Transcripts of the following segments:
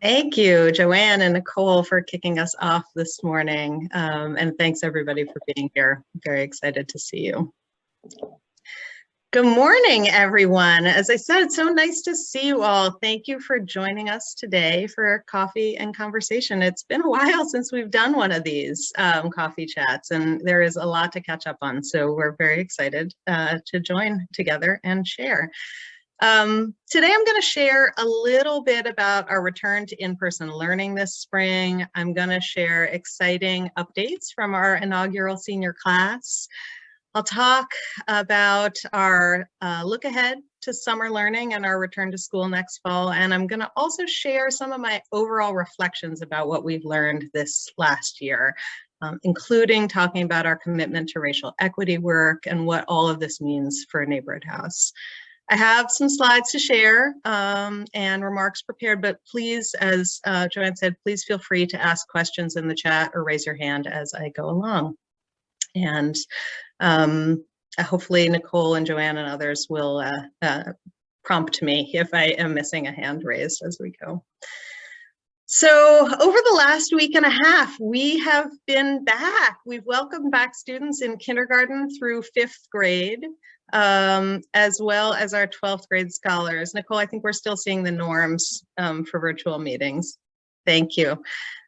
Thank you, Joanne and Nicole, for kicking us off this morning. And thanks everybody for being here. I'm very excited to see you. Good morning, everyone. As I said, it's so nice to see you all. Thank you for joining us today for coffee and conversation. It's been a while since we've done one of these coffee chats, and there is a lot to catch up on. So we're very excited to join together and share. Today I'm going to share a little bit about our return to in-person learning this spring. I'm going to share exciting updates from our inaugural senior class. I'll talk about our look ahead to summer learning and our return to school next fall. And I'm going to also share some of my overall reflections about what we've learned this last year, including talking about our commitment to racial equity work and what all of this means for Neighborhood House. I have some slides to share and remarks prepared, but please, as Joanne said, please feel free to ask questions in the chat or raise your hand as I go along. And hopefully Nicole and Joanne and others will prompt me if I am missing a hand raised as we go. So over the last week and a half, we have been back. We've welcomed back students in kindergarten through 5th grade, as well as our 12th grade scholars. Nicole, I think we're still seeing the norms for virtual meetings. Thank you.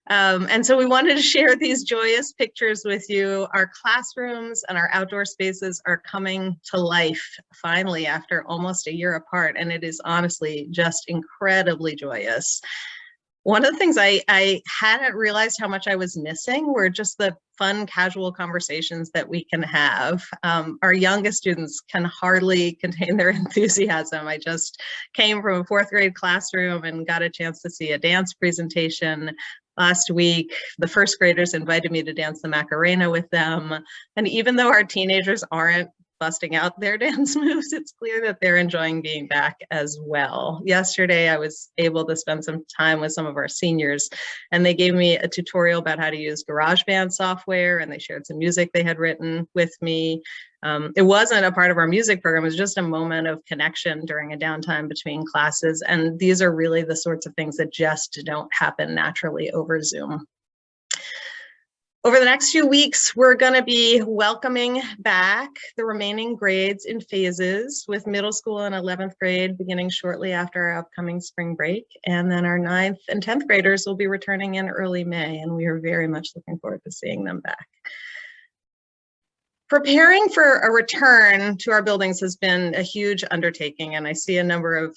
And so we wanted to share these joyous pictures with you. Our classrooms and our outdoor spaces are coming to life finally after almost a year apart, and it is honestly just incredibly joyous. One of the things I hadn't realized how much I was missing were just the fun, casual conversations that we can have. Our youngest students can hardly contain their enthusiasm. I just came from a 4th grade classroom and got a chance to see a dance presentation last week. The 1st graders invited me to dance the Macarena with them. And even though our teenagers aren't busting out their dance moves, it's clear that they're enjoying being back as well. Yesterday, I was able to spend some time with some of our seniors, and they gave me a tutorial about how to use GarageBand software, and they shared some music they had written with me. It wasn't a part of our music program, it was just a moment of connection during a downtime between classes, and these are really the sorts of things that just don't happen naturally over Zoom. Over the next few weeks, we're going to be welcoming back the remaining grades in phases, with middle school and 11th grade beginning shortly after our upcoming spring break. And then our 9th and 10th graders will be returning in early May, and we are very much looking forward to seeing them back. Preparing for a return to our buildings has been a huge undertaking, and I see a number of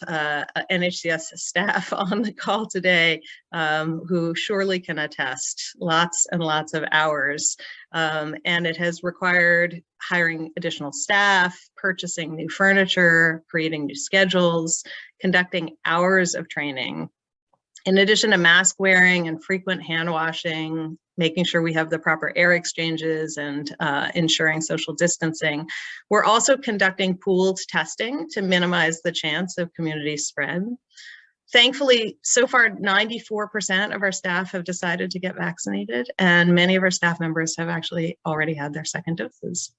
NHCS staff on the call today who surely can attest. Lots and lots of hours, and it has required hiring additional staff, purchasing new furniture, creating new schedules, conducting hours of training. In addition to mask wearing and frequent hand washing, making sure we have the proper air exchanges and ensuring social distancing, we're also conducting pooled testing to minimize the chance of community spread. Thankfully, so far, 94% of our staff have decided to get vaccinated, and many of our staff members have actually already had their 2nd doses.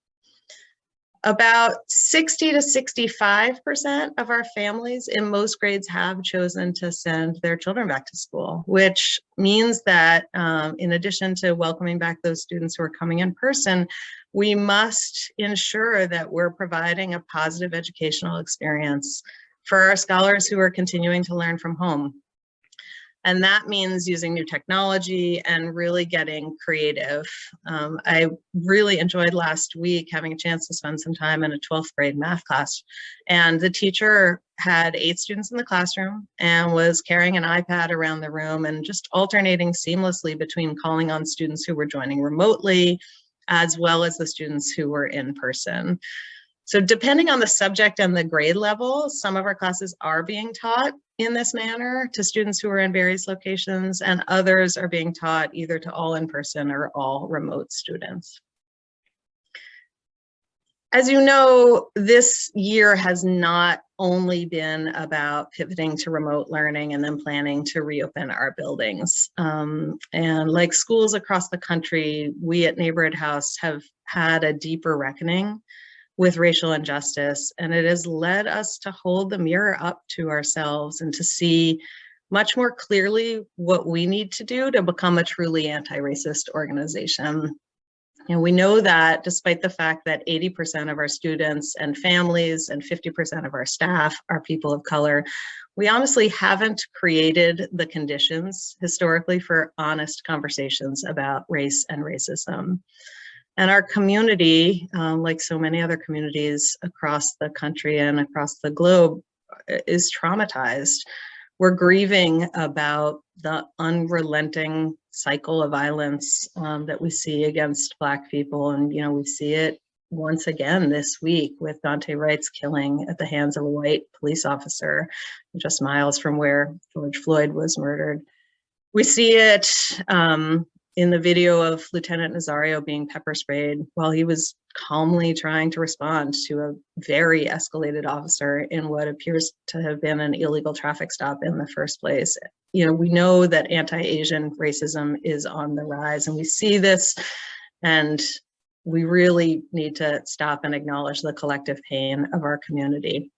About 60 to 65% of our families in most grades have chosen to send their children back to school, which means that in addition to welcoming back those students who are coming in person, we must ensure that we're providing a positive educational experience for our scholars who are continuing to learn from home. And that means using new technology and really getting creative. I really enjoyed last week having a chance to spend some time in a 12th grade math class. And the teacher had 8 students in the classroom and was carrying an iPad around the room and just alternating seamlessly between calling on students who were joining remotely, as well as the students who were in person. So depending on the subject and the grade level, some of our classes are being taught in this manner to students who are in various locations, and others are being taught either to all in-person or all remote students. As you know, this year has not only been about pivoting to remote learning and then planning to reopen our buildings. And like schools across the country, we at Neighborhood House have had a deeper reckoning with racial injustice, and it has led us to hold the mirror up to ourselves and to see much more clearly what we need to do to become a truly anti-racist organization. And we know that despite the fact that 80% of our students and families and 50% of our staff are people of color, we honestly haven't created the conditions historically for honest conversations about race and racism. And our community, like so many other communities across the country and across the globe, is traumatized. We're grieving about the unrelenting cycle of violence that we see against Black people. And, we see it once again this week with Daunte Wright's killing at the hands of a white police officer just miles from where George Floyd was murdered. We see it in the video of Lieutenant Nazario being pepper sprayed while he was calmly trying to respond to a very escalated officer in what appears to have been an illegal traffic stop in the first place. We know that anti-Asian racism is on the rise, and we see this, and we really need to stop and acknowledge the collective pain of our community.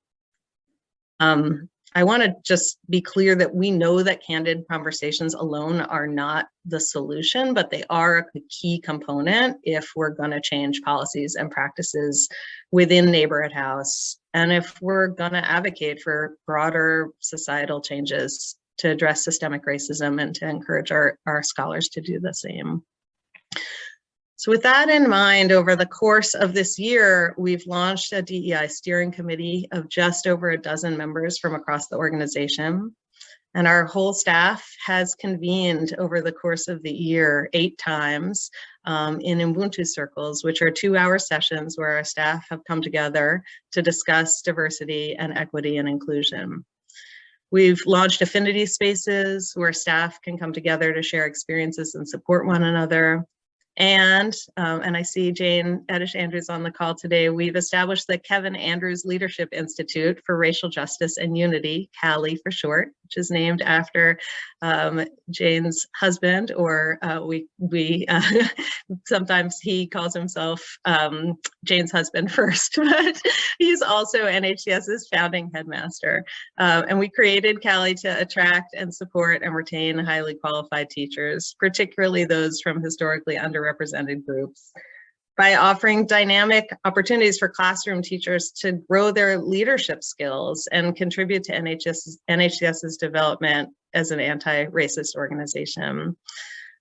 I want to just be clear that we know that candid conversations alone are not the solution, but they are a key component if we're going to change policies and practices within Neighborhood House, and if we're going to advocate for broader societal changes to address systemic racism and to encourage our scholars to do the same. So with that in mind, over the course of this year, we've launched a DEI steering committee of just over a dozen members from across the organization. And our whole staff has convened over the course of the year 8 times in Ubuntu circles, which are 2-hour sessions where our staff have come together to discuss diversity and equity and inclusion. We've launched affinity spaces where staff can come together to share experiences and support one another. And I see Jane Edish-Andrews on the call today. We've established the Kevin Andrews Leadership Institute for Racial Justice and Unity, CALI for short, which is named after Jane's husband, or sometimes he calls himself Jane's husband first, but he's also NHCS's founding headmaster. And we created CALI to attract and support and retain highly qualified teachers, particularly those from historically underrepresented groups, by offering dynamic opportunities for classroom teachers to grow their leadership skills and contribute to NHCS's development as an anti-racist organization.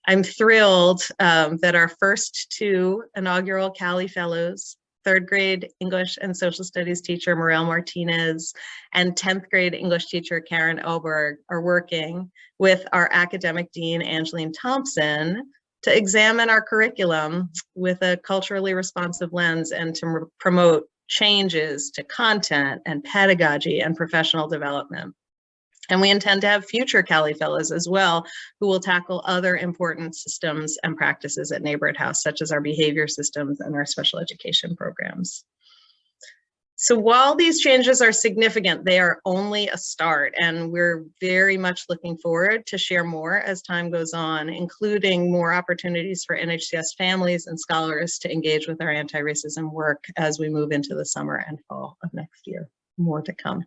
I'm thrilled that our first 2 inaugural CALI Fellows, 3rd grade English and Social Studies teacher Morel Martinez and 10th grade English teacher Karen Elberg, are working with our academic dean Angeline Thompson to examine our curriculum with a culturally responsive lens and to promote changes to content and pedagogy and professional development. And we intend to have future CALI Fellows as well, who will tackle other important systems and practices at Neighborhood House, such as our behavior systems and our special education programs. So while these changes are significant, they are only a start, and we're very much looking forward to share more as time goes on, including more opportunities for NHCS families and scholars to engage with our anti-racism work as we move into the summer and fall of next year. More to come.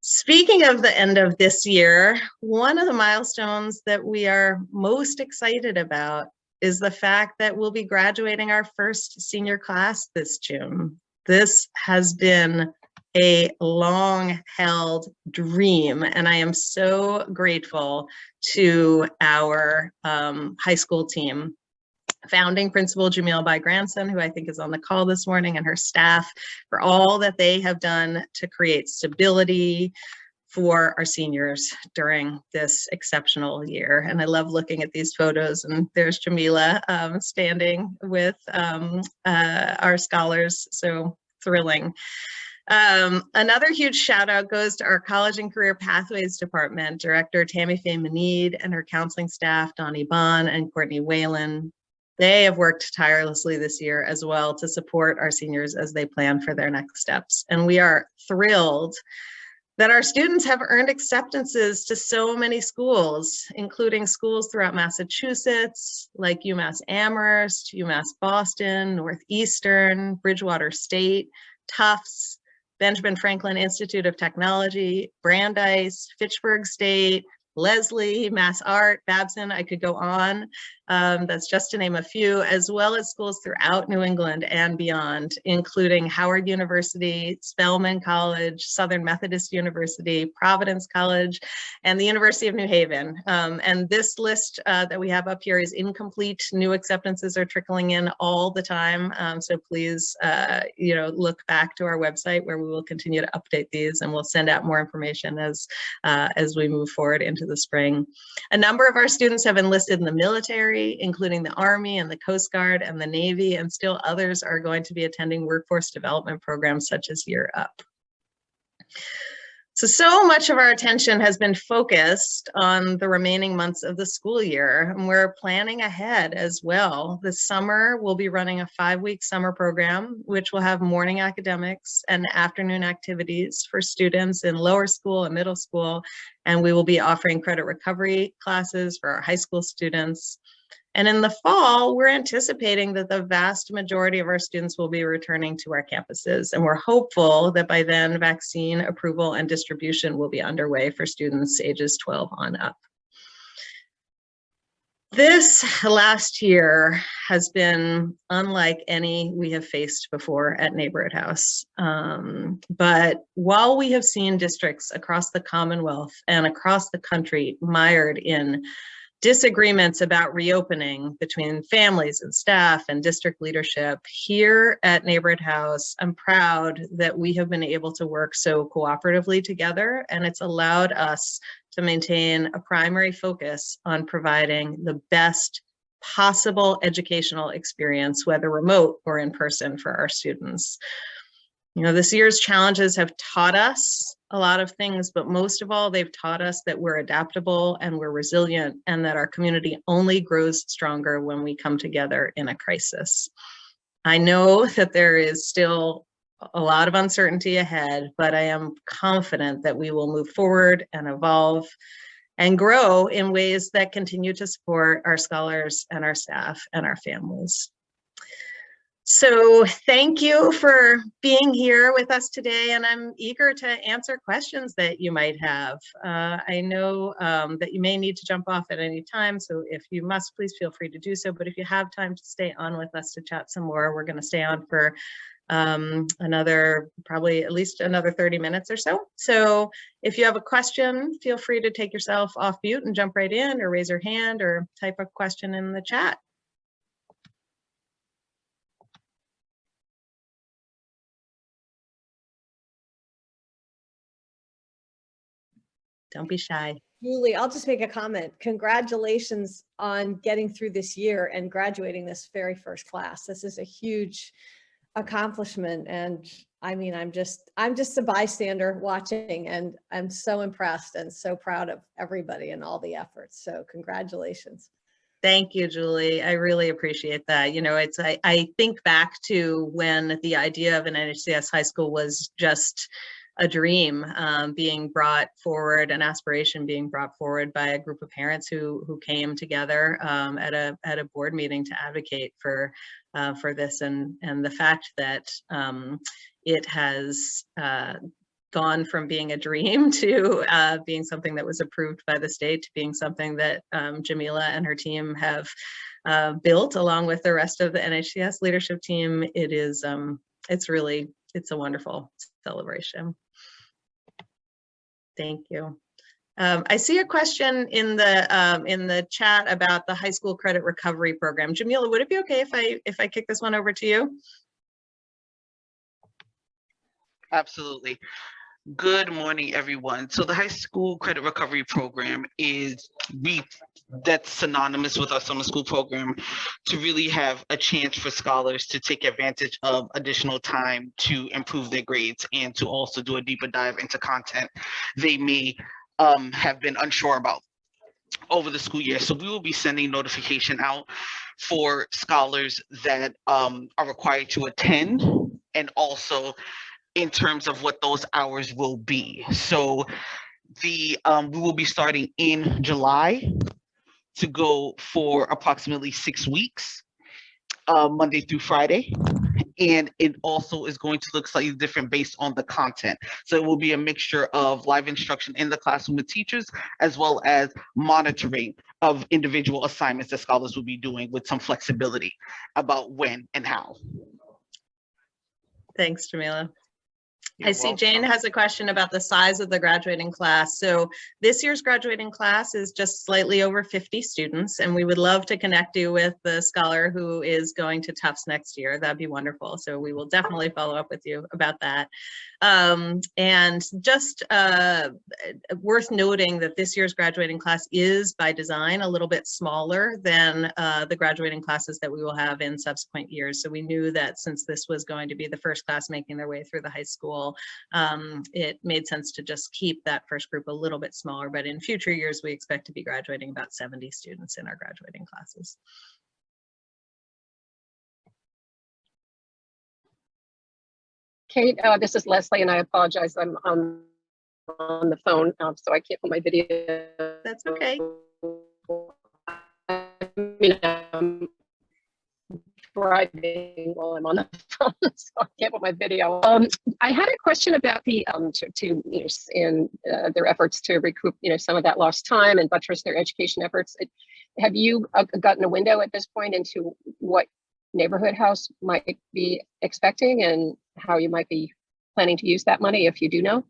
Speaking of the end of this year, one of the milestones that we are most excited about is the fact that we'll be graduating our first senior class this June. This has been a long-held dream, and I am so grateful to our high school team. Founding Principal Jamil Bai Grandson, who I think is on the call this morning, and her staff for all that they have done to create stability for our seniors during this exceptional year. And I love looking at these photos, and there's Jamila standing with our scholars, so thrilling. Another huge shout out goes to our College and Career Pathways Department, Director Tammy Faye Meneed and her counseling staff, Donnie Bond and Courtney Whalen. They have worked tirelessly this year as well to support our seniors as they plan for their next steps. And we are thrilled that our students have earned acceptances to so many schools, including schools throughout Massachusetts, like UMass Amherst, UMass Boston, Northeastern, Bridgewater State, Tufts, Benjamin Franklin Institute of Technology, Brandeis, Fitchburg State, Leslie, Mass Art, Babson, I could go on. That's just to name a few, as well as schools throughout New England and beyond, including Howard University, Spelman College, Southern Methodist University, Providence College, and the University of New Haven. And this list that we have up here is incomplete. New acceptances are trickling in all the time. So please, look back to our website where we will continue to update these, and we'll send out more information as we move forward into the spring. A number of our students have enlisted in the military, including the Army and the Coast Guard and the Navy, and still others are going to be attending workforce development programs such as Year Up. So much of our attention has been focused on the remaining months of the school year, and we're planning ahead as well. This summer, we'll be running a 5-week summer program, which will have morning academics and afternoon activities for students in lower school and middle school, and we will be offering credit recovery classes for our high school students. And in the fall, we're anticipating that the vast majority of our students will be returning to our campuses. And we're hopeful that by then vaccine approval and distribution will be underway for students ages 12 on up. This last year has been unlike any we have faced before at Neighborhood House. But while we have seen districts across the Commonwealth and across the country mired in disagreements about reopening between families and staff and district leadership, here at Neighborhood House, I'm proud that we have been able to work so cooperatively together, and it's allowed us to maintain a primary focus on providing the best possible educational experience, whether remote or in person, for our students. This year's challenges have taught us a lot of things, but most of all, they've taught us that we're adaptable and we're resilient, and that our community only grows stronger when we come together in a crisis. I know that there is still a lot of uncertainty ahead, but I am confident that we will move forward and evolve and grow in ways that continue to support our scholars and our staff and our families. So thank you for being here with us today, and I'm eager to answer questions that you might have. I know that you may need to jump off at any time, so if you must, please feel free to do so. But if you have time to stay on with us to chat some more, we're going to stay on for probably at least another 30 minutes or so. So if you have a question, feel free to take yourself off mute and jump right in, or raise your hand, or type a question in the chat. Don't be shy. Julie, I'll just make a comment. Congratulations on getting through this year and graduating this very first class. This is a huge accomplishment. And I mean, I'm just a bystander watching, and I'm so impressed and so proud of everybody and all the efforts. So congratulations. Thank you, Julie. I really appreciate that. I think back to when the idea of an NHCS high school was just a dream being brought forward, an aspiration being brought forward by a group of parents who came together at a board meeting to advocate for this, and the fact that it has gone from being a dream to being something that was approved by the state, to being something that Jamila and her team have built along with the rest of the NHCS leadership team. It's a wonderful celebration. Thank you. I see a question in the chat about the high school credit recovery program. Jamila, would it be okay if I kick this one over to you? Absolutely. Good morning, everyone. So the high school credit recovery program that's synonymous with our summer school program, to really have a chance for scholars to take advantage of additional time to improve their grades, and to also do a deeper dive into content they may have been unsure about over the school year. So we will be sending notification out for scholars that are required to attend, and also in terms of what those hours will be. So we will be starting in July to go for approximately 6 weeks, Monday through Friday. and it also is going to look slightly different based on the content. So it will be a mixture of live instruction in the classroom with teachers, as well as monitoring of individual assignments that scholars will be doing with some flexibility about when and how. Thanks, Jamila. I You're see Jane welcome. has a question about the size of the graduating class. So this year's graduating class is just slightly over 50 students, and we would love to connect you with the scholar who is going to Tufts next year. That'd be wonderful. So we will definitely follow up with you about that. And just worth noting that this year's graduating class is by design a little bit smaller than the graduating classes that we will have in subsequent years. So we knew that since this was going to be the first class making their way through the high school, it made sense to just keep that first group a little bit smaller. But in future years, we expect to be graduating about 70 students in our graduating classes. Kate, this is Leslie, and I apologize. I'm on the phone, so I can't put my video. That's okay. I mean, I'm driving while I'm on the phone, so I can't put my video. I had a question about the in their efforts to recoup some of that lost time and buttress their education efforts. Have you gotten a window at this point into what neighborhood house might be expecting and how you might be planning to use that money, if you do know?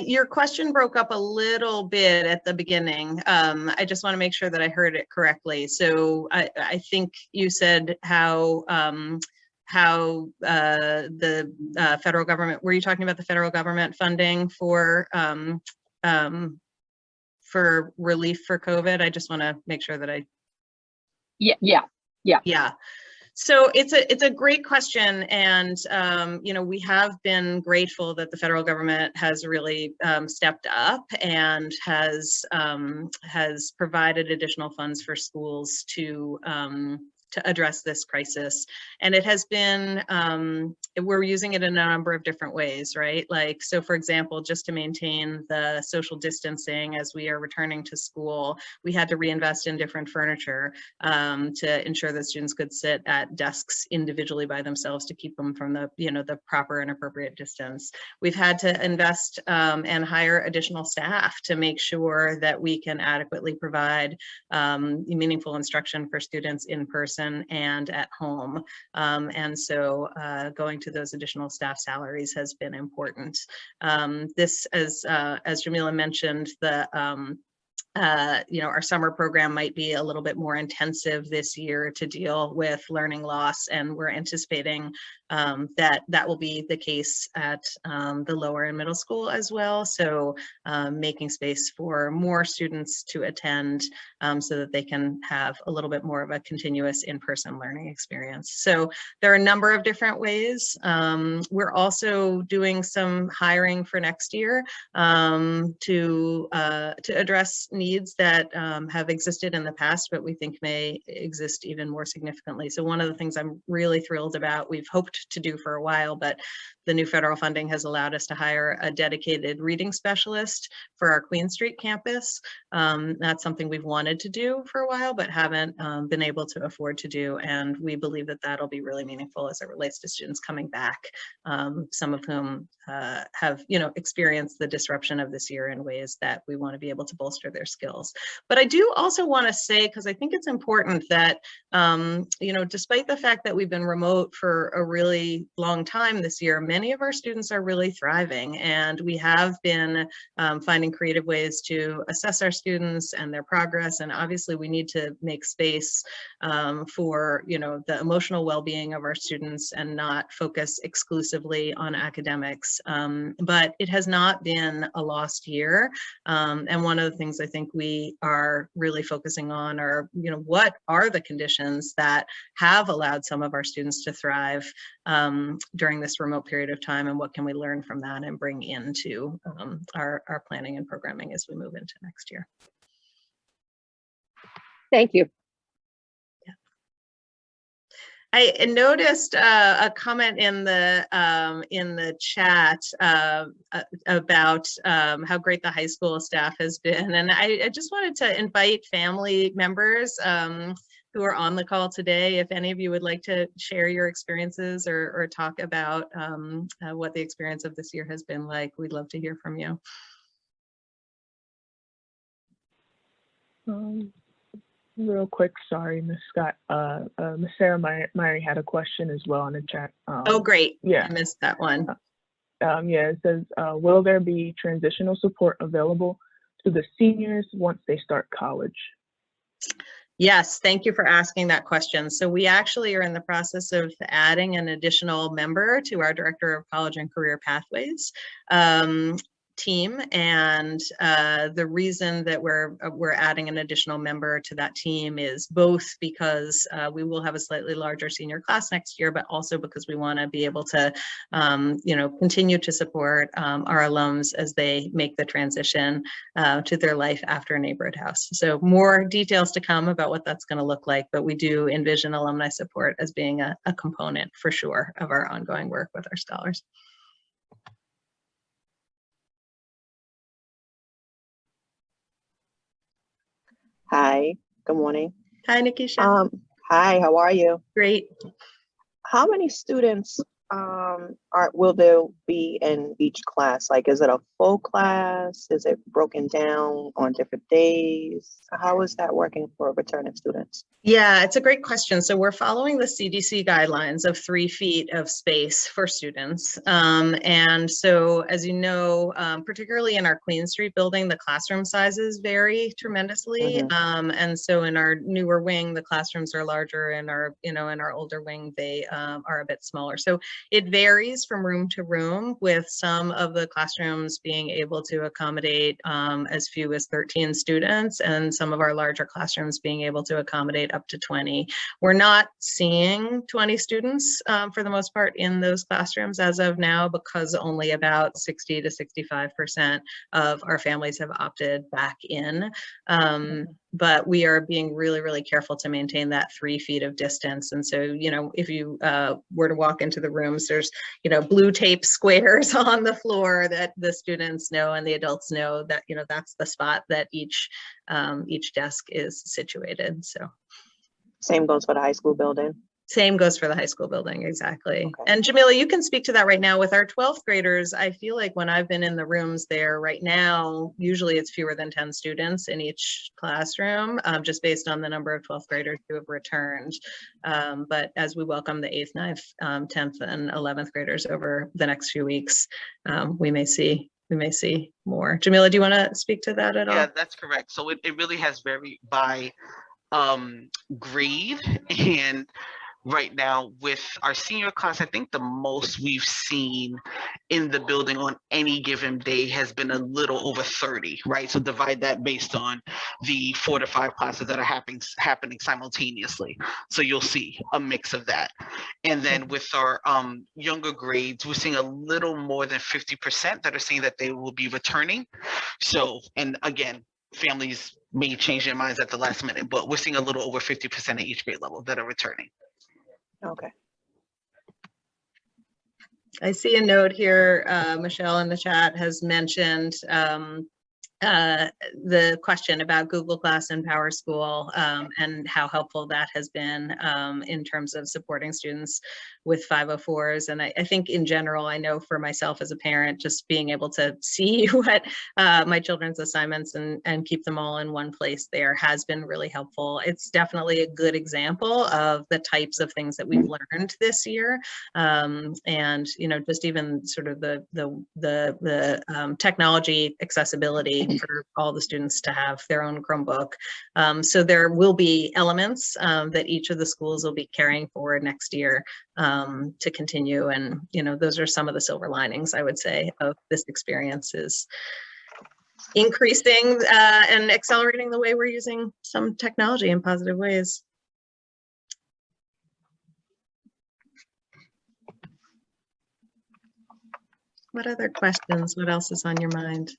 Your question broke up a little bit at the beginning. I just want to make sure that I heard it correctly. So I think you said how the federal government, were you talking about the federal government funding for relief for COVID? I just want to make sure that I. Yeah. So it's a great question, and we have been grateful that the federal government has really stepped up and has provided additional funds for schools to address this crisis. And it has been, we're using it in a number of different ways, right? Like, so for example, just to maintain the social distancing as we are returning to school, we had to reinvest in different furniture to ensure that students could sit at desks individually by themselves to keep them from the, the proper and appropriate distance. We've had to invest and hire additional staff to make sure that we can adequately provide meaningful instruction for students in person and at home. And so going to those additional staff salaries has been important. This, as Jamila mentioned, our summer program might be a little bit more intensive this year to deal with learning loss, and we're anticipating that will be the case at the lower and middle school as well. So making space for more students to attend so that they can have a little bit more of a continuous in-person learning experience. So there are a number of different ways. We're also doing some hiring for next year to address needs that have existed in the past, but we think may exist even more significantly. So one of the things I'm really thrilled about, we've hoped to do for a while, but the new federal funding has allowed us to hire a dedicated reading specialist for our Queen Street campus. That's something we've wanted to do for a while, but haven't been able to afford to do. And we believe that that'll be really meaningful as it relates to students coming back, some of whom have, experienced the disruption of this year in ways that we want to be able to bolster their skills. But I do also want to say, because I think it's important that, despite the fact that we've been remote for a really long time this year, many of our students are really thriving, and we have been finding creative ways to assess our students and their progress. And obviously we need to make space for, the emotional well-being of our students and not focus exclusively on academics. But it has not been a lost year. And one of the things I think we are really focusing on are, what are the conditions that have allowed some of our students to thrive during this remote period of time, and what can we learn from that and bring into our planning and programming as we move into next year. Thank you. I noticed a comment in the chat about how great the high school staff has been, and I just wanted to invite family members who are on the call today. If any of you would like to share your experiences or talk about what the experience of this year has been like, we'd love to hear from you. Real quick, sorry, Miss Scott. Miss Sarah Myrie had a question as well in the chat. Oh, great. Yeah. I missed that one. Yeah, it says, will there be transitional support available to the seniors once they start college? Yes, thank you for asking that question. So we actually are in the process of adding an additional member to our Director of College and Career Pathways team, and the reason that we're adding an additional member to that team is both because we will have a slightly larger senior class next year, but also because we want to be able to continue to support our alums as they make the transition to their life after a neighborhood house. So more details to come about what that's going to look like, but we do envision alumni support as being a component for sure of our ongoing work with our scholars. Hi, good morning. Hi, Nikisha. Hi, how are you? Great. How many students will there be in each class? Like, is it a full class? Is it broken down on different days? How is that working for returning students? Yeah, it's a great question. So we're following the CDC guidelines of 3 feet of space for students. And so, as you know, particularly in our Queen Street building, the classroom sizes vary tremendously. And so in our newer wing, the classrooms are larger, and in our older wing, they are a bit smaller. So it varies from room to room, with some of the classrooms being able to accommodate as few as 13 students, and some of our larger classrooms being able to accommodate up to 20. We're not seeing 20 students for the most part in those classrooms as of now, because only about 60 to 65% of our families have opted back in. But we are being really, really careful to maintain that 3 feet of distance. And so, if you were to walk into the rooms, there's, blue tape squares on the floor that the students know and the adults know that, that's the spot that each desk is situated. So. Same goes for the high school building. Same goes for the high school building, exactly. Okay. And Jamila, you can speak to that right now with our 12th graders. I feel like when I've been in the rooms there right now, usually it's fewer than 10 students in each classroom, just based on the number of 12th graders who have returned. But as we welcome the 8th, 9th, 10th, and 11th graders over the next few weeks, we may see more. Jamila, do you want to speak to that at all? Yeah, that's correct. So it really has varied by grade, and right now with our senior class, I think the most we've seen in the building on any given day has been a little over 30, right? So divide that based on the 4 to 5 classes that are happening simultaneously. So you'll see a mix of that. And then with our younger grades, we're seeing a little more than 50% that are saying that they will be returning. So, and again, families may change their minds at the last minute, but we're seeing a little over 50% at each grade level that are returning. Okay. I see a note here. Michelle in the chat has mentioned the question about Google Class and PowerSchool and how helpful that has been in terms of supporting students with 504s. And I think in general, I know for myself as a parent, just being able to see what my children's assignments and keep them all in one place there has been really helpful. It's definitely a good example of the types of things that we've learned this year. And, just even sort of the technology accessibility for all the students to have their own Chromebook. So there will be elements that each of the schools will be carrying forward next year to continue. And, those are some of the silver linings, I would say, of this experience, is increasing and accelerating the way we're using some technology in positive ways. What other questions? What else is on your mind?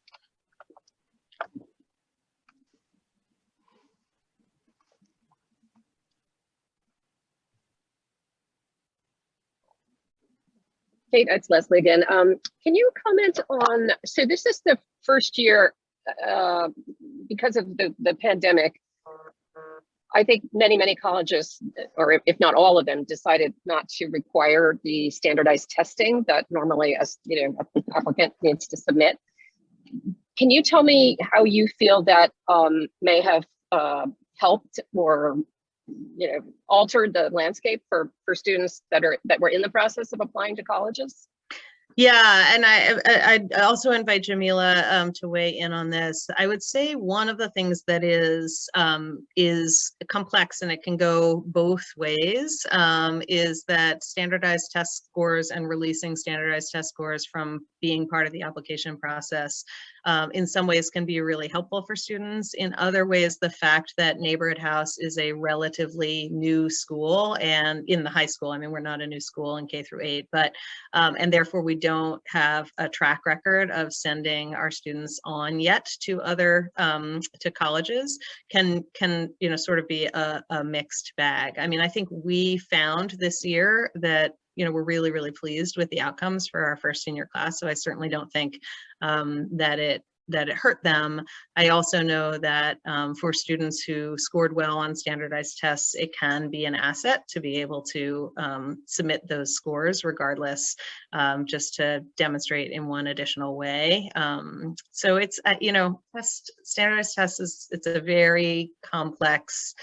Kate, it's Leslie again. Can you comment on, so this is the first year because of the pandemic, I think many colleges, or if not all of them, decided not to require the standardized testing that normally, as you know, an applicant needs to submit. Can you tell me how you feel that may have helped or altered the landscape for students that were in the process of applying to colleges? Yeah, and I also invite Jamila to weigh in on this. I would say one of the things that is complex, and it can go both ways, is that standardized test scores and releasing standardized test scores from being part of the application process in some ways can be really helpful for students. In other ways, the fact that Neighborhood House is a relatively new school, and in the high school, I mean, we're not a new school in K through 8, but and therefore we don't have a track record of sending our students on yet to other to colleges, can sort of be a mixed bag. I mean, I think we found this year that we're really pleased with the outcomes for our first senior class. So I certainly don't think that it hurt them. I also know that for students who scored well on standardized tests, it can be an asset to be able to submit those scores regardless, just to demonstrate in one additional way. So it's, standardized tests it's a very complex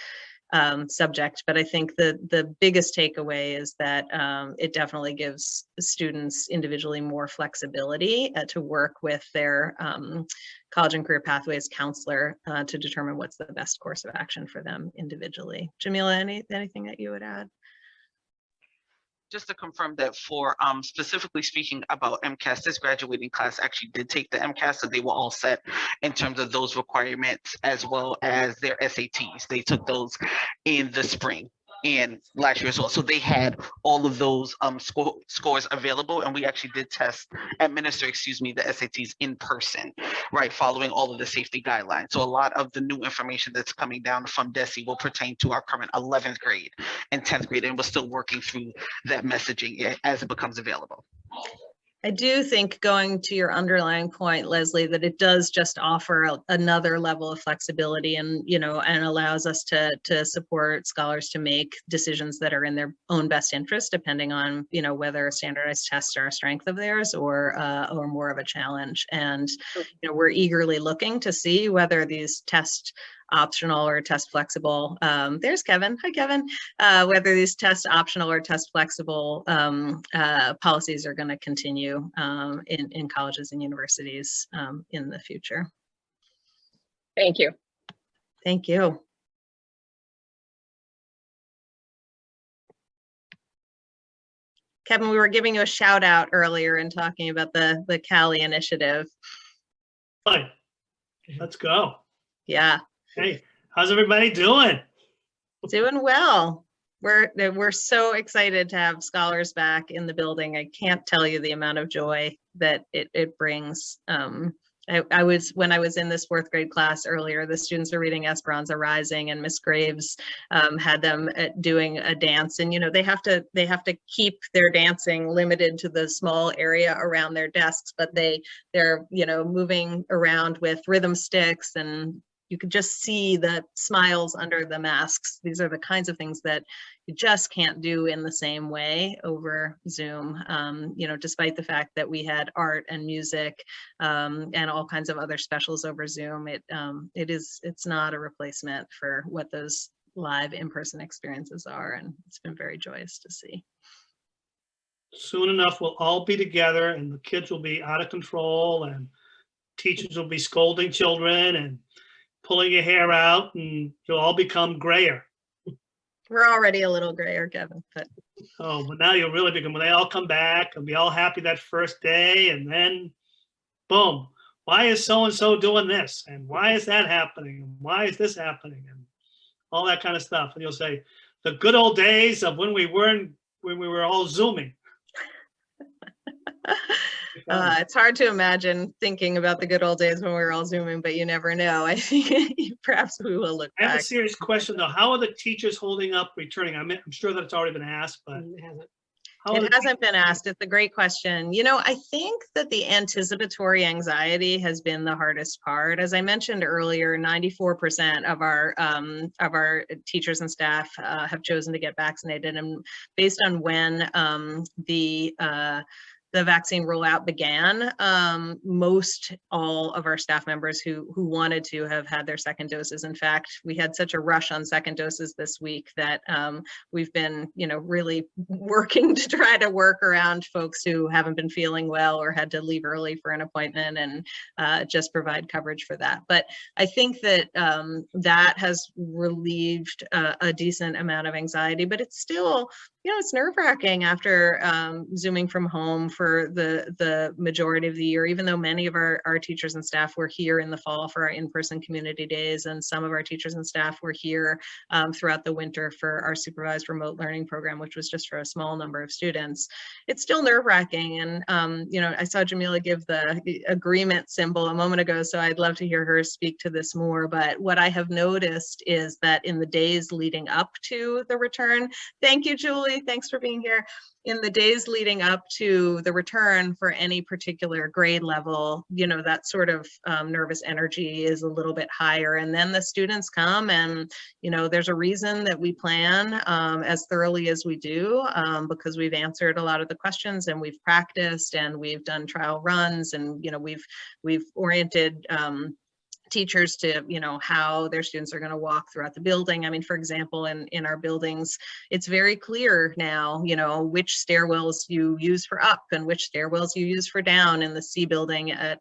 subject, but I think the biggest takeaway is that it definitely gives students individually more flexibility to work with their college and career pathways counselor to determine what's the best course of action for them individually. Jamila, anything that you would add? Just to confirm that for specifically speaking about MCAS, this graduating class actually did take the MCAS, so they were all set in terms of those requirements as well as their SATs. They took those in the spring and last year as well. So they had all of those scores available, and we actually did administer the SATs in person, right, following all of the safety guidelines. So a lot of the new information that's coming down from DESE will pertain to our current 11th grade and 10th grade, and we're still working through that messaging as it becomes available. I do think, going to your underlying point, Leslie, that it does just offer another level of flexibility, and and allows us to support scholars to make decisions that are in their own best interest, depending on whether standardized tests are a strength of theirs or more of a challenge. And we're eagerly looking to see whether these test optional or test flexible, there's Kevin, hi Kevin, whether these test optional or test flexible policies are going to continue in colleges and universities in the future. Thank you. Thank you. Kevin, we were giving you a shout out earlier and talking about the Cali Initiative. Fine. Let's go. Yeah. Hey, how's everybody doing? Doing well. We're so excited to have scholars back in the building. I can't tell you the amount of joy that it brings. When I was in this 4th grade class earlier, the students are reading Esperanza Rising, and Miss Graves had them doing a dance, and they have to keep their dancing limited to the small area around their desks, but they're moving around with rhythm sticks, and you could just see the smiles under the masks. These are the kinds of things that you just can't do in the same way over Zoom. Despite the fact that we had art and music and all kinds of other specials over Zoom, it's not a replacement for what those live in-person experiences are, and it's been very joyous to see. Soon enough, we'll all be together, and the kids will be out of control, and teachers will be scolding children and pulling your hair out, and you'll all become grayer. We're already a little grayer, Kevin, but now you'll really become, when they all come back and be all happy that first day, and then boom, why is so-and-so doing this, and why is that happening, and why is this happening, and all that kind of stuff. And you'll say, the good old days of when we were all Zooming. It's hard to imagine thinking about the good old days when we were all Zooming, but you never know. I think perhaps we will look back. I have a serious question though. How are the teachers holding up returning? I'm sure that it's already been asked, but How It hasn't been asked. It's a great question. You know, I think that the anticipatory anxiety has been the hardest part. As I mentioned earlier, 94% of our teachers and staff have chosen to get vaccinated, and based on when the vaccine rollout began, most all of our staff members who wanted to have had their second doses. In fact, we had such a rush on second doses this week that we've been, you know, really working to try to work around folks who haven't been feeling well or had to leave early for an appointment, and just provide coverage for that. But I think that that has relieved a decent amount of anxiety, but it's still, you know, it's nerve-wracking after Zooming from home for the majority of the year, even though many of our teachers and staff were here in the fall for our in-person community days, and some of our teachers and staff were here throughout the winter for our supervised remote learning program, which was just for a small number of students. It's still nerve-wracking, and you know, I saw Jamila give the agreement symbol a moment ago, so I'd love to hear her speak to this more. But what I have noticed is that in the days leading up to the return, thank you, Julie, thanks for being here. In the days leading up to the return for any particular grade level, you know, that sort of nervous energy is a little bit higher. And then the students come, and, you know, there's a reason that we plan as thoroughly as we do, because we've answered a lot of the questions, and we've practiced, and we've done trial runs, and, you know, we've oriented teachers to, you know, how their students are going to walk throughout the building. I mean, for example, in our buildings, it's very clear now, you know, which stairwells you use for up and which stairwells you use for down in the C building at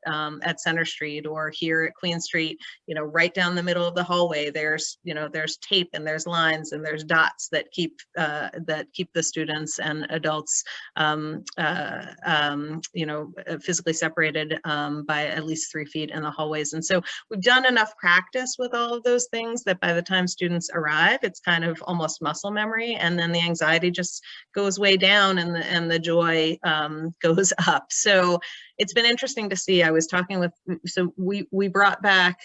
Center Street, or here at Queen Street, you know, right down the middle of the hallway, there's, you know, there's tape and there's lines and there's dots that keep the students and adults, you know, physically separated by at least 3 feet in the hallways. And so we've done enough practice with all of those things that by the time students arrive, it's kind of almost muscle memory, and then the anxiety just goes way down, and the joy goes up. So it's been interesting to see. I was talking with, so we brought back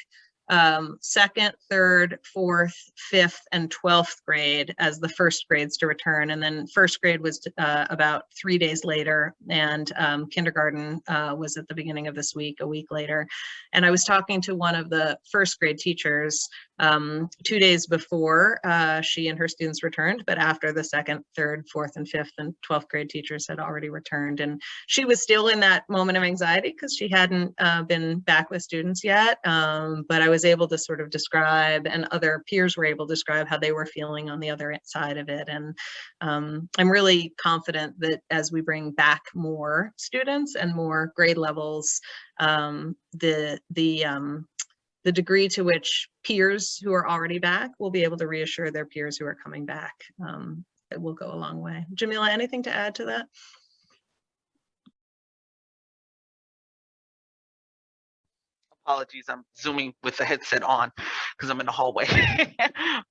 second, third, fourth, fifth, and 12th grade as the first grades to return. And then first grade was about 3 days later, and kindergarten was at the beginning of this week, a week later. And I was talking to one of the first grade teachers 2 days before she and her students returned, but after the second, third, fourth, and fifth, and 12th grade teachers had already returned. And she was still in that moment of anxiety because she hadn't been back with students yet. But I was able to sort of describe, and other peers were able to describe, how they were feeling on the other side of it. And I'm really confident that as we bring back more students and more grade levels, the degree to which peers who are already back will be able to reassure their peers who are coming back, it will go a long way. Jamila, anything to add to that? Apologies, I'm zooming with the headset on because I'm in the hallway.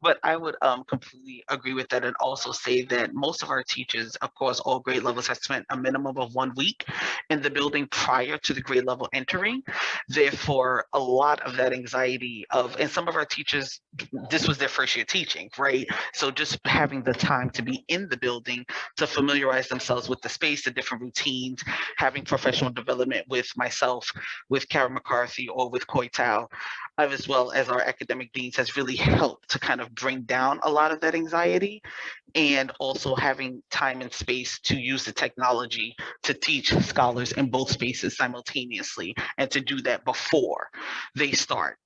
But I would completely agree with that, and also say that most of our teachers, of course, all grade levels, have spent a minimum of 1 week in the building prior to the grade level entering. Therefore, a lot of that anxiety and some of our teachers, this was their first year teaching, right? So just having the time to be in the building to familiarize themselves with the space, the different routines, having professional development with myself, with Karen McCarthy, or with Koi Tao, as well as our academic deans, has really helped to kind of bring down a lot of that anxiety. And also having time and space to use the technology to teach scholars in both spaces simultaneously, and to do that before they start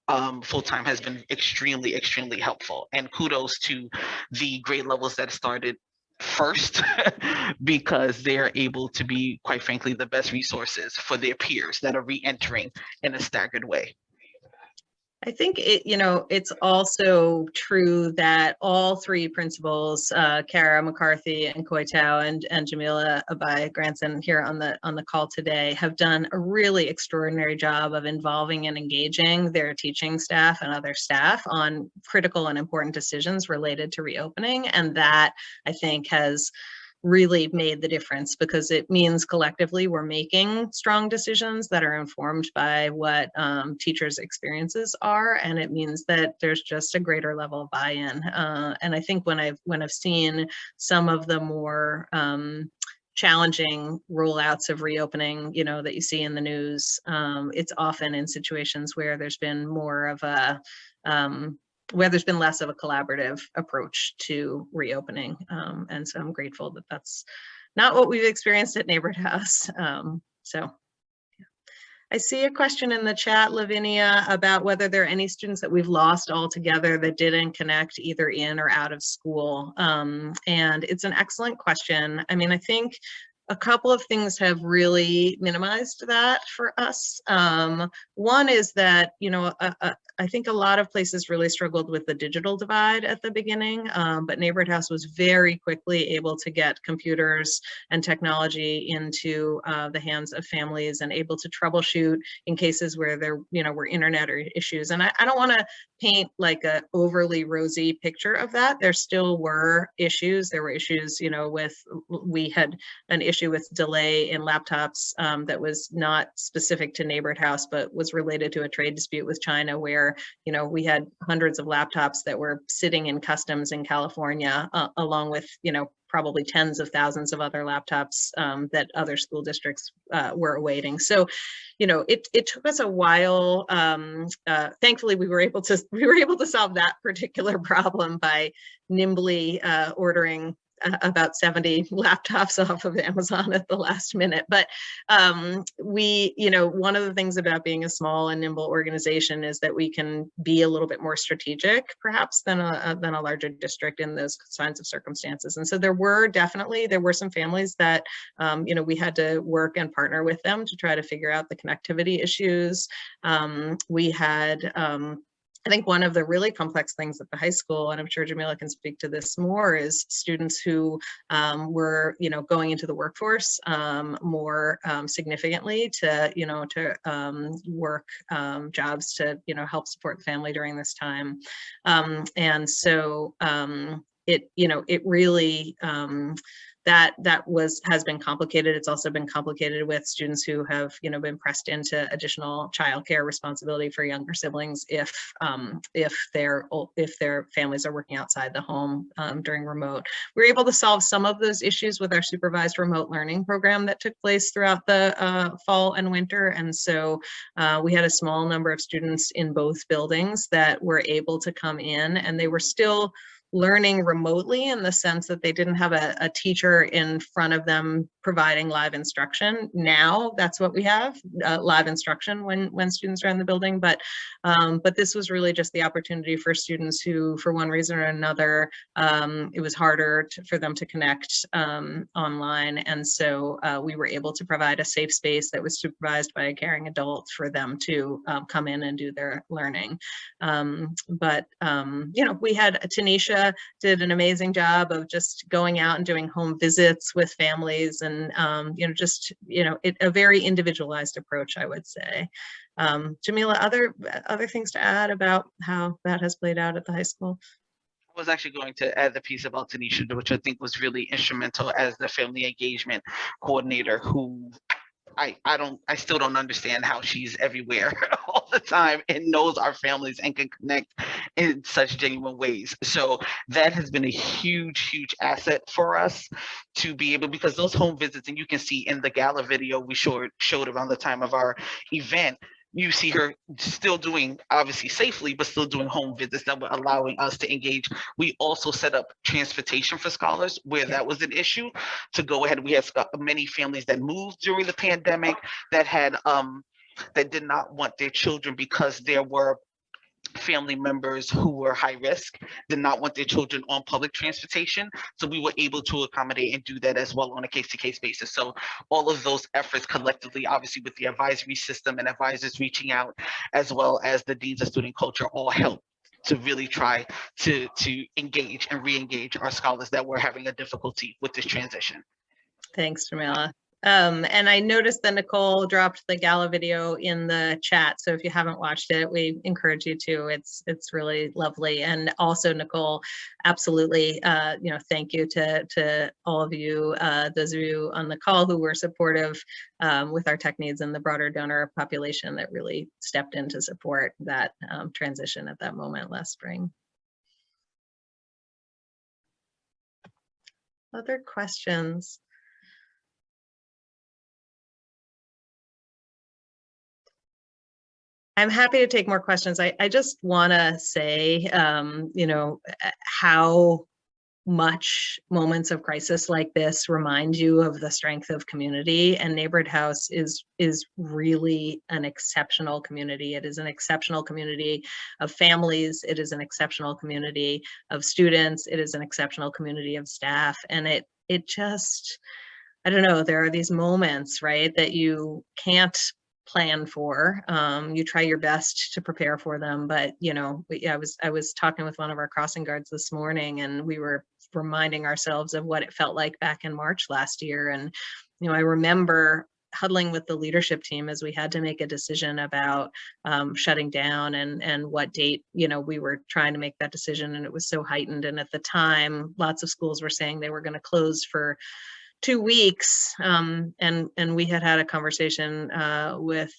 full-time has been extremely, extremely helpful. And kudos to the grade levels that started first, because they're able to be, quite frankly, the best resources for their peers that are re-entering in a staggered way. I think it's also true that all three principals, Kara McCarthy and Koi Tao and Jamila Abai Granson here on the call today, have done a really extraordinary job of involving and engaging their teaching staff and other staff on critical and important decisions related to reopening. And that, I think, has really made the difference, because it means collectively we're making strong decisions that are informed by what teachers' experiences are, and it means that there's just a greater level of buy-in. And I think when I've seen some of the more challenging rollouts of reopening, you know, that you see in the news. It's often in situations where there's been more of a, where there's been less of a collaborative approach to reopening. And so I'm grateful that that's not what we've experienced at Neighborhood House. So I see a question in the chat, Lavinia, about whether there are any students that we've lost altogether that didn't connect either in or out of school. And it's an excellent question. I mean, I think a couple of things have really minimized that for us. One is that, you know, I think a lot of places really struggled with the digital divide at the beginning, but Neighborhood House was very quickly able to get computers and technology into the hands of families and able to troubleshoot in cases where there, you know, were internet or issues. And I don't want to paint like a overly rosy picture of that. There still were issues. There were issues, you know, with, we had an issue with delay in laptops that was not specific to Neighborhood House, but was related to a trade dispute with China, where, you know, we had hundreds of laptops that were sitting in customs in California, along with, you know, probably tens of thousands of other laptops that other school districts were awaiting. So, you know, it took us a while. Thankfully, we were able to solve that particular problem by nimbly ordering about 70 laptops off of Amazon at the last minute. But we, you know, one of the things about being a small and nimble organization is that we can be a little bit more strategic, perhaps, than a larger district in those kinds of circumstances. And so there were some families that, you know, we had to work and partner with them to try to figure out the connectivity issues. We had, I think one of the really complex things at the high school, and I'm sure Jamila can speak to this more, is students who were, you know, going into the workforce more significantly to, you know, to work jobs to, you know, help support the family during this time. And so it, you know, it really, that has been complicated. It's also been complicated with students who have, you know, been pressed into additional childcare responsibility for younger siblings if their families are working outside the home during remote. We were able to solve some of those issues with our supervised remote learning program that took place throughout the fall and winter. And so we had a small number of students in both buildings that were able to come in, and they were still learning remotely in the sense that they didn't have a teacher in front of them providing live instruction. Now that's what we have, live instruction when students are in the building. But this was really just the opportunity for students who, for one reason or another, it was harder for them to connect online. And so we were able to provide a safe space that was supervised by a caring adult for them to come in and do their learning. You know, we had Tanisha did an amazing job of just going out and doing home visits with families, and you know, just, you know, a very individualized approach, I would say. Jamila, other things to add about how that has played out at the high school? I was actually going to add the piece about Tanisha, which I think was really instrumental as the family engagement coordinator, who I still don't understand how she's everywhere all the time and knows our families and can connect in such genuine ways. So that has been a huge asset for us to be able, because those home visits, and you can see in the gala video we showed around the time of our event, you see her still doing, obviously safely, but still doing home visits that were allowing us to engage. We also set up transportation for scholars where that was an issue to go ahead. We had many families that moved during the pandemic that had that did not want their children, because there were family members who were high risk, did not want their children on public transportation. So we were able to accommodate and do that as well on a case-to-case basis. So all of those efforts collectively, obviously with the advisory system and advisors reaching out, as well as the deans of student culture, all helped to really try to engage and re-engage our scholars that were having a difficulty with this transition. Thanks, Jamila. And I noticed that Nicole dropped the gala video in the chat. So if you haven't watched it, we encourage you to. It's really lovely. And also, Nicole, absolutely, you know, thank you to all of you, those of you on the call who were supportive with our tech needs and the broader donor population that really stepped in to support that transition at that moment last spring. Other questions? I'm happy to take more questions. I just want to say, you know, how much moments of crisis like this remind you of the strength of community, and Neighborhood House is really an exceptional community. It is an exceptional community of families. It is an exceptional community of students. It is an exceptional community of staff. And it just, I don't know, there are these moments, right, that you can't plan for. You try your best to prepare for them, but you know, I was talking with one of our crossing guards this morning, and we were reminding ourselves of what it felt like back in March last year. And you know, I remember huddling with the leadership team as we had to make a decision about shutting down and what date, you know, we were trying to make that decision, and it was so heightened. And at the time, lots of schools were saying they were going to close for 2 weeks, and we had a conversation with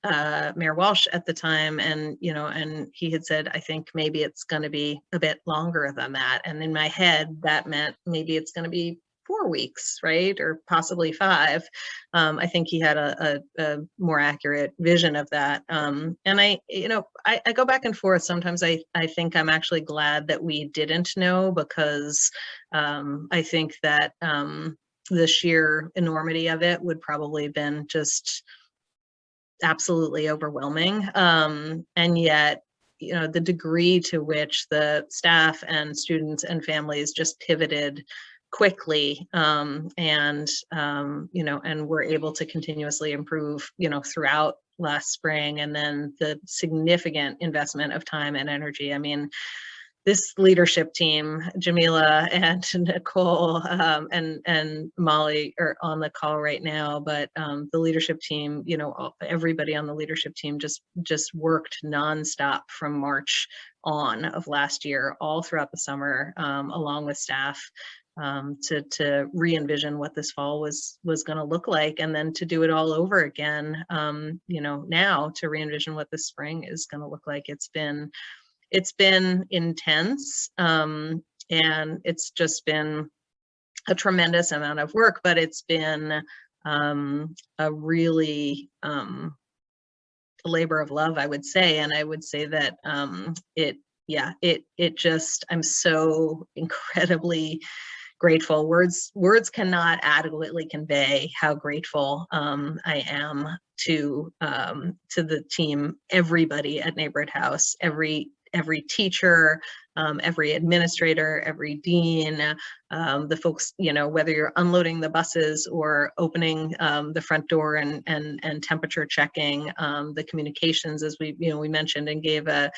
Mayor Walsh at the time, and you know, and he had said, I think maybe it's going to be a bit longer than that. And in my head, that meant maybe it's going to be 4 weeks, right, or possibly 5. I think he had a more accurate vision of that. And I, you know, I go back and forth. Sometimes I think I'm actually glad that we didn't know, because I think that the sheer enormity of it would probably been just absolutely overwhelming. And yet, you know, the degree to which the staff and students and families just pivoted quickly, and you know, and we're able to continuously improve, you know, throughout last spring, and then the significant investment of time and energy. I mean, this leadership team, Jamila and Nicole and Molly are on the call right now, but the leadership team, you know, everybody on the leadership team just worked nonstop from March on of last year, all throughout the summer, along with staff, to re-envision what this fall was going to look like, and then to do it all over again, you know, now to re-envision what this spring is going to look like. It's been intense, and it's just been a tremendous amount of work, but it's been a really labor of love, I would say. And I would say that it just, I'm so incredibly grateful. Words cannot adequately convey how grateful I am to the team, everybody at Neighborhood House, every teacher, every administrator, every dean, the folks, you know, whether you're unloading the buses or opening the front door and temperature checking, the communications, as we mentioned and gave a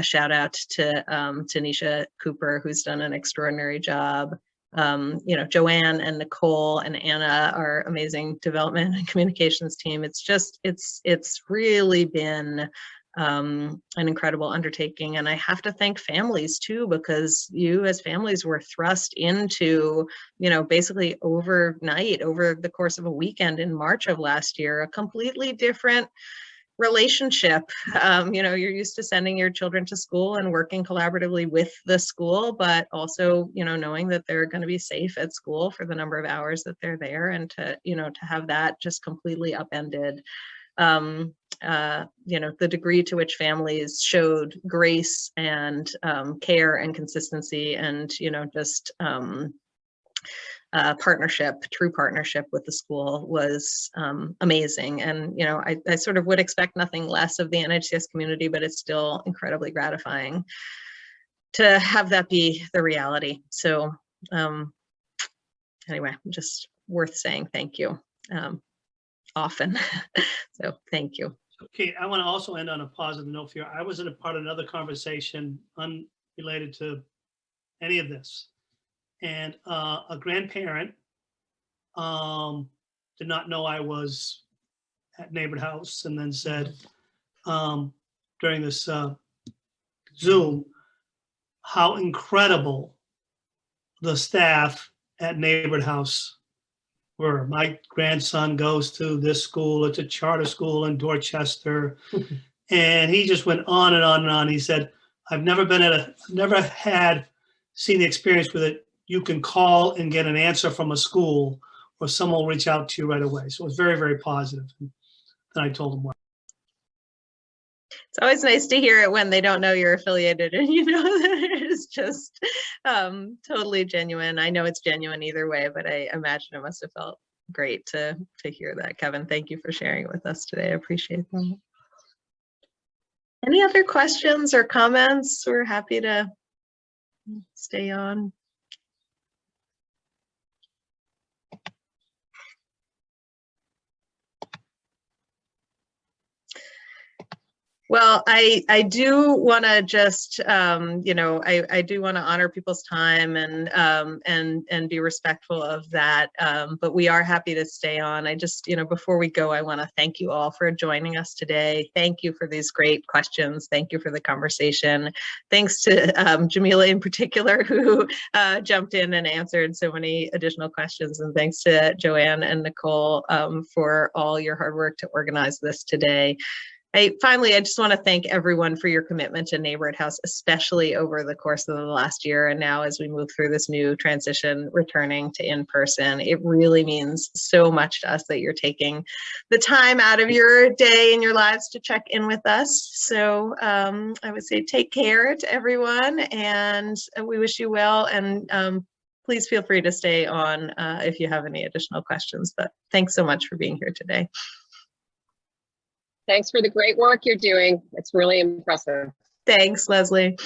shout out to Nisha Cooper, who's done an extraordinary job. You know, Joanne and Nicole and Anna, our amazing development and communications team. It's really been an incredible undertaking. And I have to thank families too, because you as families were thrust into, you know, basically overnight, over the course of a weekend in March of last year, a completely different relationship. You know, you're used to sending your children to school and working collaboratively with the school, but also, you know, knowing that they're going to be safe at school for the number of hours that they're there, and to, you know, to have that just completely upended. You know, the degree to which families showed grace and care and consistency, and, you know, just true partnership with the school was amazing. And, you know, I sort of would expect nothing less of the NHCS community, but it's still incredibly gratifying to have that be the reality. So anyway, just worth saying thank you often. So thank you. Okay, I want to also end on a positive note here. I was in a part of another conversation unrelated to any of this. And a grandparent did not know I was at Neighborhood House, and then said during this Zoom how incredible the staff at Neighborhood House were. My grandson goes to this school. It's a charter school in Dorchester. And he just went on and on and on. He said, I've never seen the experience with it. You can call and get an answer from a school, or someone will reach out to you right away. So it was very, very positive. And then I told him why. It's always nice to hear it when they don't know you're affiliated and you know that it is just totally genuine. I know it's genuine either way, but I imagine it must have felt great to hear that. Kevin, thank you for sharing it with us today. I appreciate that. Any other questions or comments? We're happy to stay on. Well, I do want to just, you know, I do want to honor people's time and be respectful of that. But we are happy to stay on. I just, you know, before we go, I want to thank you all for joining us today. Thank you for these great questions. Thank you for the conversation. Thanks to Jamila in particular, who jumped in and answered so many additional questions. And thanks to Joanne and Nicole for all your hard work to organize this today. Finally, I just want to thank everyone for your commitment to Neighborhood House, especially over the course of the last year. And now as we move through this new transition, returning to in-person, it really means so much to us that you're taking the time out of your day and your lives to check in with us. So I would say take care to everyone, and we wish you well. And please feel free to stay on if you have any additional questions. But thanks so much for being here today. Thanks for the great work you're doing. It's really impressive. Thanks, Leslie.